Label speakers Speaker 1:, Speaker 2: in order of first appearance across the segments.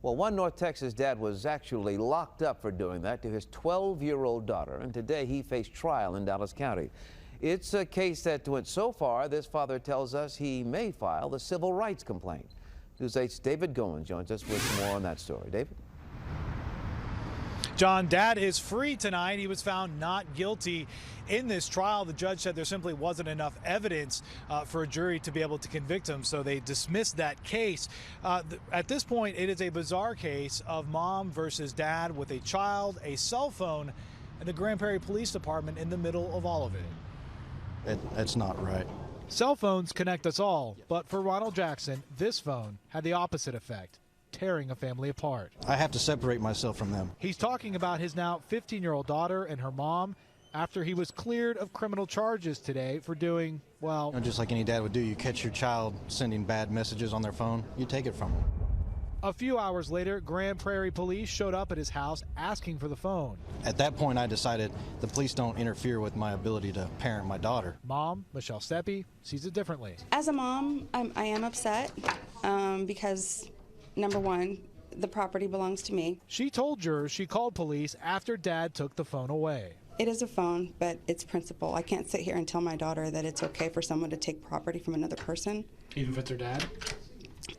Speaker 1: Well, one North Texas dad was actually locked up for doing that to his 12-year-old daughter, and today he faced trial in Dallas County. It's a case that went so far, this father tells us he may file a civil rights complaint. News 8's David Goins joins us with more on that story. David?
Speaker 2: John, Dad is free tonight. He was found not guilty in this trial. The judge said there simply wasn't enough evidence for a jury to be able to convict him, so they dismissed that case. At this point, it is a bizarre case of mom versus dad with a child, a cell phone, and the Grand Prairie Police Department in the middle of all of it.
Speaker 3: That's not right.
Speaker 2: Cell phones connect us all, but for Ronald Jackson, this phone had the opposite effect, tearing a family apart.
Speaker 3: I have to separate myself from them.
Speaker 2: He's talking about his now 15-year-old daughter and her mom after he was cleared of criminal charges today for doing, well,
Speaker 3: Just like any dad would do, you catch your child sending bad messages on their phone, you take it from them.
Speaker 2: A few hours later, Grand Prairie Police showed up at his house asking for the phone.
Speaker 3: At that point, I decided the police don't interfere with my ability to parent my daughter.
Speaker 2: Mom, Michelle Steppi, sees it differently.
Speaker 4: As a mom, I am upset because, number one, the property belongs to me.
Speaker 2: She told jurors she called police after Dad took the phone away.
Speaker 4: It is a phone, but it's principle. I can't sit here and tell my daughter that it's okay for someone to take property from another person.
Speaker 2: Even if it's her dad?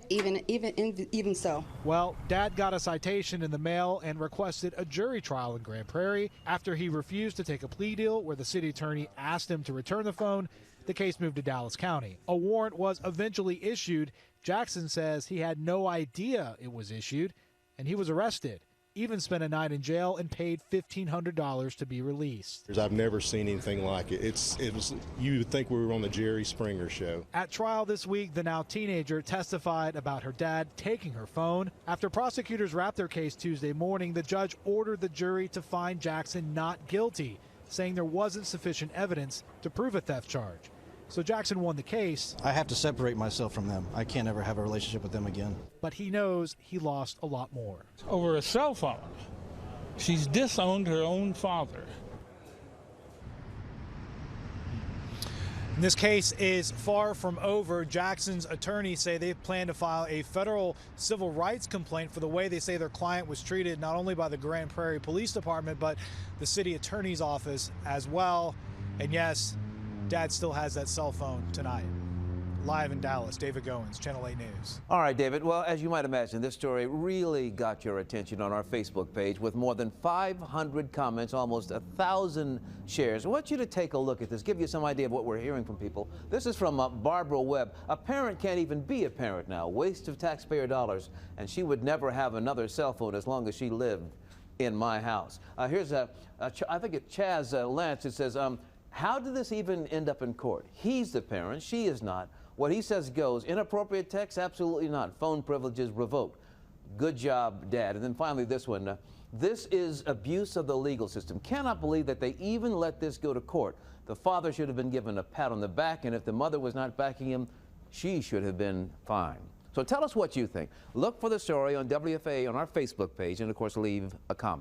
Speaker 4: Even so.
Speaker 2: Well, Dad got a citation in the mail and requested a jury trial in Grand Prairie. After he refused to take a plea deal where the city attorney asked him to return the phone, the case moved to Dallas County. A warrant was eventually issued. Jackson says he had no idea it was issued, and he was arrested. Even spent a night in jail and paid $1,500 to be released.
Speaker 5: I've never seen anything like it. You would think we were on the Jerry Springer show.
Speaker 2: At trial this week, the now teenager testified about her dad taking her phone. After prosecutors wrapped their case Tuesday morning, the judge ordered the jury to find Jackson not guilty, saying there wasn't sufficient evidence to prove a theft charge. So Jackson won the case.
Speaker 3: I have to separate myself from them. I can't ever have a relationship with them again.
Speaker 2: But he knows he lost a lot more.
Speaker 6: Over a cell phone. She's disowned her own father.
Speaker 2: This case is far from over. Jackson's attorneys say they plan to file a federal civil rights complaint for the way they say their client was treated, not only by the Grand Prairie Police Department, but the city attorney's office as well. And yes, Dad still has that cell phone tonight. Live in Dallas, David Goins, Channel 8 News.
Speaker 1: All right, David. Well, as you might imagine, this story really got your attention on our Facebook page with more than 500 comments, almost 1,000 shares. I want you to take a look at this, give you some idea of what we're hearing from people. This is from Barbara Webb. A parent can't even be a parent now. Waste of taxpayer dollars. And she would never have another cell phone as long as she lived in my house. Here's I think it's Chaz Lance. It says, how did this even end up in court? He's the parent, she is not. What he says goes. Inappropriate text? Absolutely not. Phone privileges revoked. Good job, Dad. And then finally this one. This is abuse of the legal system. Cannot believe that they even let this go to court. The father should have been given a pat on the back, and if the mother was not backing him, she should have been fined. So tell us what you think. Look for the story on WFA on our Facebook page, and of course leave a comment.